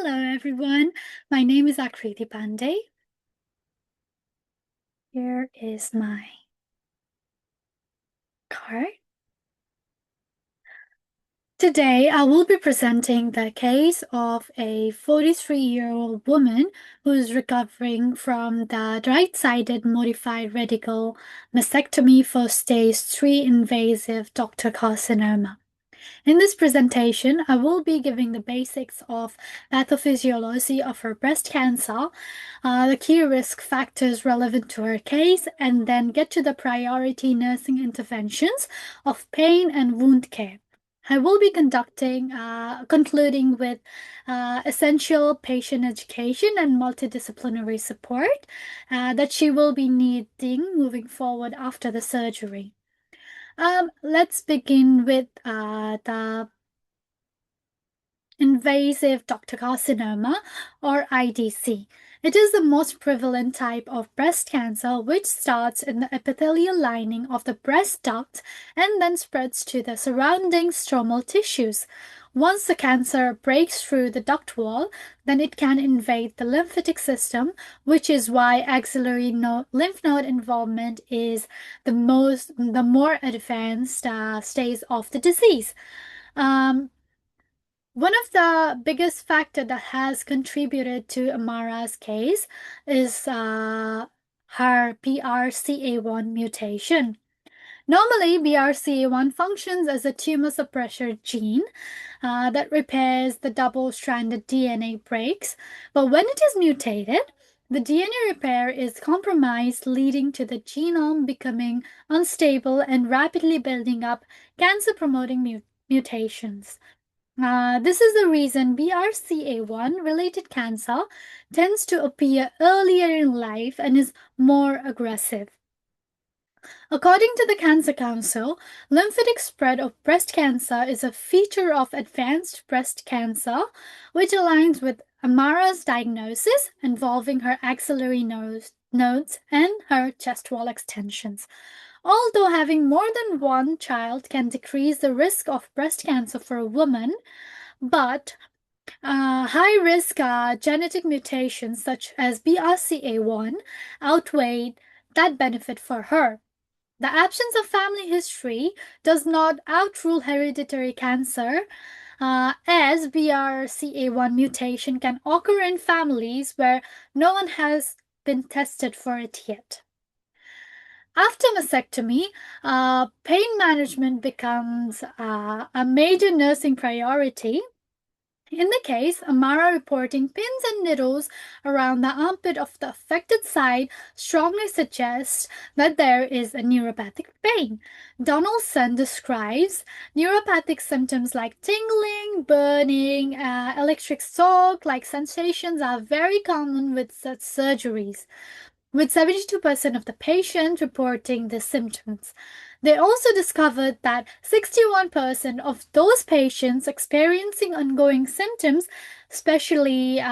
Hello, everyone. My name is Aakriti Pandey. Here is my card. Today, I will be presenting the case of a 43-year-old woman who is recovering from the right-sided modified radical mastectomy for stage 3 invasive ductal carcinoma. In this presentation, I will be giving the basics of pathophysiology of her breast cancer, the key risk factors relevant to her case, and then get to the priority nursing interventions of pain and wound care. I will be concluding with essential patient education and multidisciplinary support that she will be needing moving forward after the surgery. Let's begin with the invasive ductal carcinoma, or IDC. It is the most prevalent type of breast cancer, which starts in the epithelial lining of the breast duct and then spreads to the surrounding stromal tissues. Once the cancer breaks through the duct wall, then it can invade the lymphatic system, which is why axillary lymph node involvement is the more advanced stage of the disease. Um, One of the biggest factor that has contributed to Amara's case is her BRCA1 mutation. Normally, BRCA1 functions as a tumor suppressor gene that repairs the double-stranded DNA breaks, but when it is mutated, the DNA repair is compromised, leading to the genome becoming unstable and rapidly building up cancer-promoting mutations. This is the reason BRCA1 related cancer tends to appear earlier in life and is more aggressive. According to the Cancer Council, lymphatic spread of breast cancer is a feature of advanced breast cancer, which aligns with Amara's diagnosis involving her axillary nodes and her chest wall extensions. Although having more than one child can decrease the risk of breast cancer for a woman, but high-risk genetic mutations such as BRCA1 outweigh that benefit for her. The absence of family history does not outrule hereditary cancer, as BRCA1 mutation can occur in families where no one has been tested for it yet. After mastectomy, pain management becomes a major nursing priority. In the case, Amara reporting pins and needles around the armpit of the affected side strongly suggests that there is a neuropathic pain. Donaldson describes neuropathic symptoms like tingling, burning, electric shock-like sensations are very common with such surgeries, with 72% of the patients reporting the symptoms. They also discovered that 61% of those patients experiencing ongoing symptoms, especially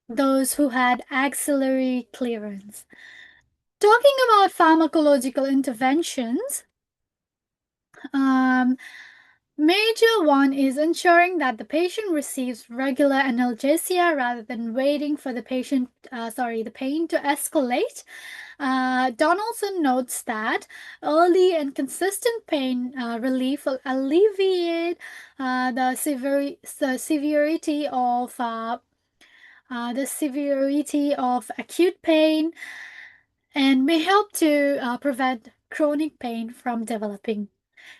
those who had axillary clearance. Talking about pharmacological interventions, um, major one is ensuring that the patient receives regular analgesia rather than waiting for the the pain to escalate. Donaldson notes that early and consistent pain relief will alleviate the severity of acute pain and may help to prevent chronic pain from developing.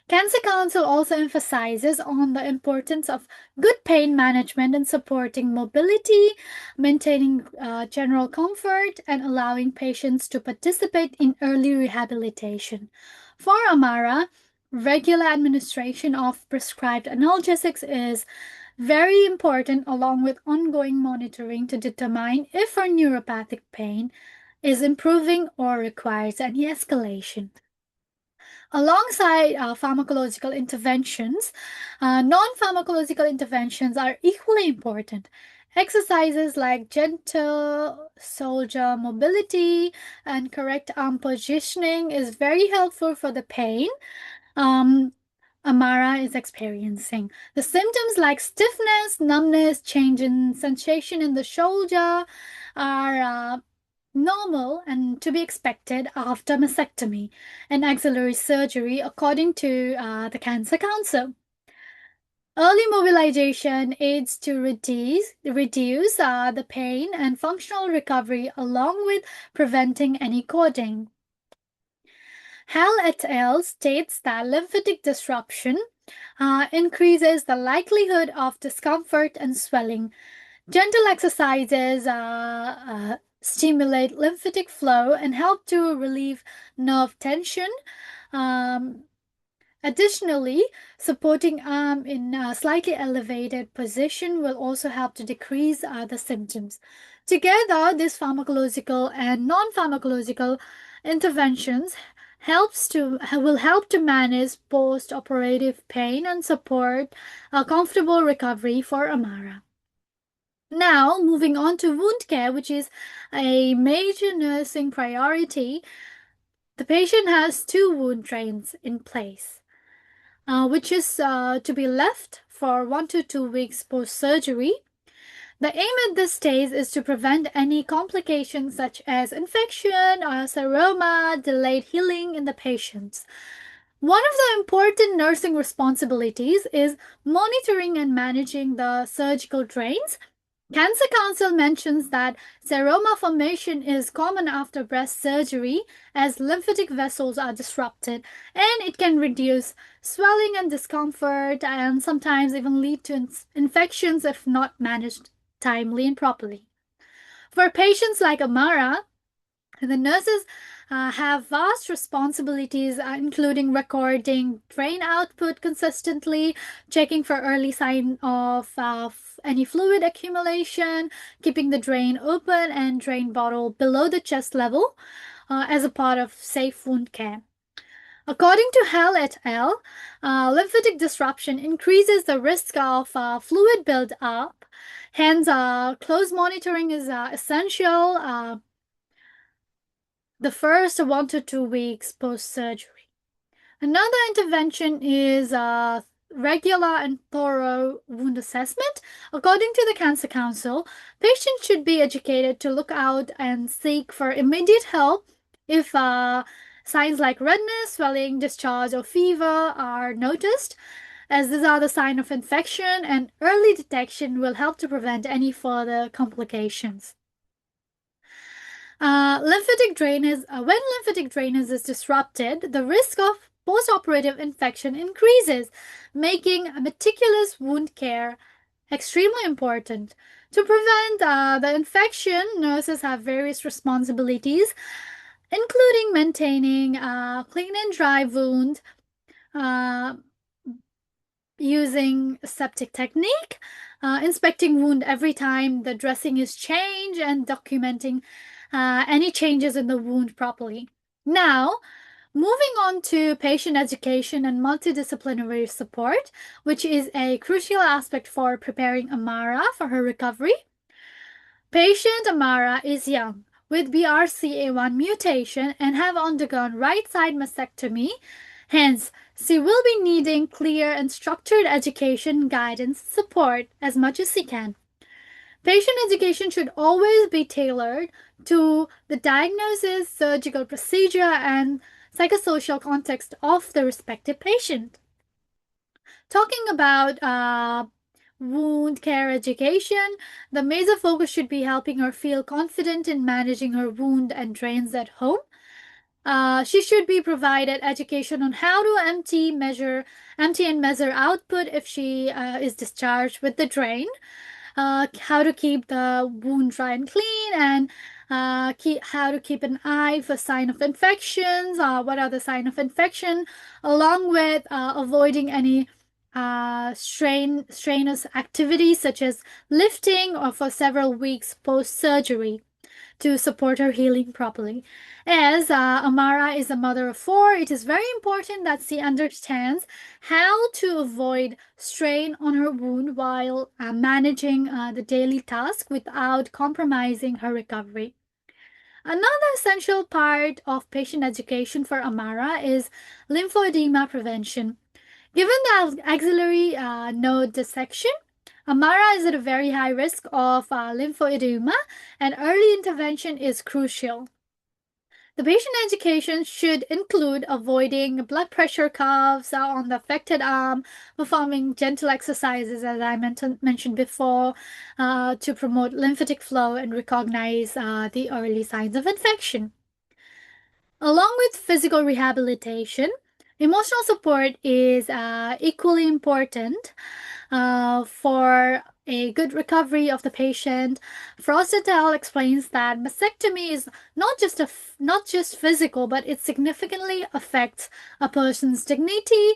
Cancer Council also emphasizes on the importance of good pain management and supporting mobility, maintaining general comfort, and allowing patients to participate in early rehabilitation. For Amara, regular administration of prescribed analgesics is very important, along with ongoing monitoring to determine if her neuropathic pain is improving or requires any escalation. Alongside pharmacological interventions, non-pharmacological interventions are equally important. Exercises like gentle shoulder mobility and correct arm positioning is very helpful for the pain. Um, Amara is experiencing. The symptoms like stiffness, numbness, change in sensation in the shoulder are normal and to be expected after mastectomy and axillary surgery, according to the Cancer Council. Early mobilization aids to reduce the pain and functional recovery along with preventing any clotting. Hall et al. States that lymphatic disruption increases the likelihood of discomfort and swelling. Gentle exercises stimulate lymphatic flow and help to relieve nerve tension. Um, Additionally, supporting arm in a slightly elevated position will also help to decrease the symptoms. Together, these pharmacological and non-pharmacological interventions will help to manage post-operative pain and support a comfortable recovery for Amara. Now, moving on to wound care, which is a major nursing priority, the patient has two wound drains in place, which is to be left for 1 to 2 weeks post surgery. The aim at this stage is to prevent any complications such as infection or seroma, delayed healing in the patients. One of the important nursing responsibilities is monitoring and managing the surgical drains. Cancer Council mentions that seroma formation is common after breast surgery as lymphatic vessels are disrupted, and it can reduce swelling and discomfort and sometimes even lead to infections if not managed timely and properly. For patients like Amara, the nurses have vast responsibilities, including recording drain output consistently, checking for early sign of any fluid accumulation, keeping the drain open and drain bottle below the chest level as a part of safe wound care. According to Hell et al., lymphatic disruption increases the risk of fluid buildup. Hence, close monitoring is essential the first 1 to 2 weeks post surgery. Another intervention is regular and thorough wound assessment. According to the Cancer Council, patients should be educated to look out and seek for immediate help if signs like redness, swelling, discharge, or fever are noticed, as these are the signs of infection, and early detection will help to prevent any further complications. When lymphatic drainage is disrupted, the risk of postoperative infection increases, making meticulous wound care extremely important. To prevent the infection, nurses have various responsibilities, including maintaining clean and dry wound, uh, using septic technique, inspecting wound every time the dressing is changed, and documenting any changes in the wound properly. Now, moving on to patient education and multidisciplinary support, which is a crucial aspect for preparing Amara for her recovery. Patient Amara is young with BRCA1 mutation and have undergone right side mastectomy. Hence, she will be needing clear and structured education, guidance, support as much as she can. Patient education should always be tailored to the diagnosis, surgical procedure, and psychosocial context of the respective patient. Talking about wound care education, the major focus should be helping her feel confident in managing her wound and drains at home. She should be provided education on how to empty and measure output if she is discharged with the drain, how to keep the wound dry and clean, and how to keep an eye for sign of infections, what are the sign of infection, along with avoiding any strenuous activities such as lifting or for several weeks post surgery to support her healing properly. As Amara is a mother of four, it is very important that she understands how to avoid strain on her wound while managing the daily task without compromising her recovery. Another essential part of patient education for Amara is lymphedema prevention. Given the axillary node dissection, Amara is at a very high risk of lymphoedema, and early intervention is crucial. The patient education should include avoiding blood pressure cuffs on the affected arm, performing gentle exercises, as I mentioned before, to promote lymphatic flow and recognize the early signs of infection. Along with physical rehabilitation, emotional support is equally important for a good recovery of the patient. Frost et al. Explains that mastectomy is not just physical, but it significantly affects a person's dignity,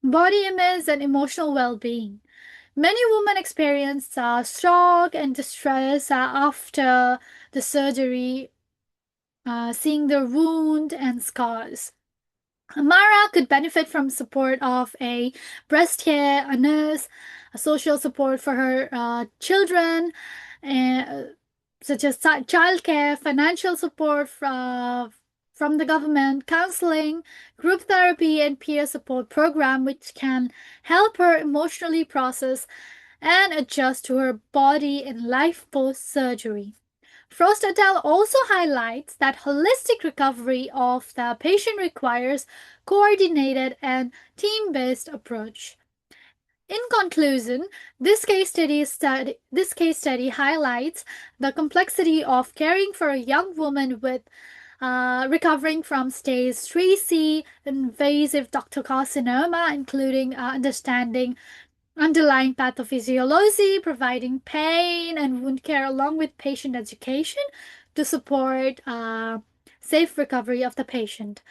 body image, and emotional well-being. Many women experience shock and distress after the surgery, seeing the wound and scars. Mara could benefit from support of a breast care, a nurse, a social support for her children, uh, such as childcare, financial support from the government, counseling, group therapy, and peer support program, which can help her emotionally process and adjust to her body in life post surgery. Frost et al. Also highlights that holistic recovery of the patient requires coordinated and team-based approach. In conclusion, this case study highlights the complexity of caring for a young woman with recovering from stage 3C invasive ductal carcinoma, including understanding underlying pathophysiology, providing pain and wound care along with patient education to support safe recovery of the patient.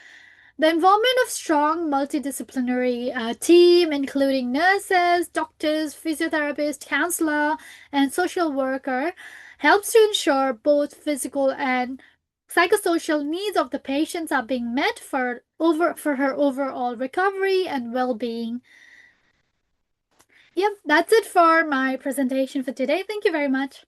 The involvement of strong multidisciplinary team, including nurses, doctors, physiotherapists, counselor, and social worker, helps to ensure both physical and psychosocial needs of the patients are being met for her overall recovery and well-being. Yep, that's it for my presentation for today. Thank you very much.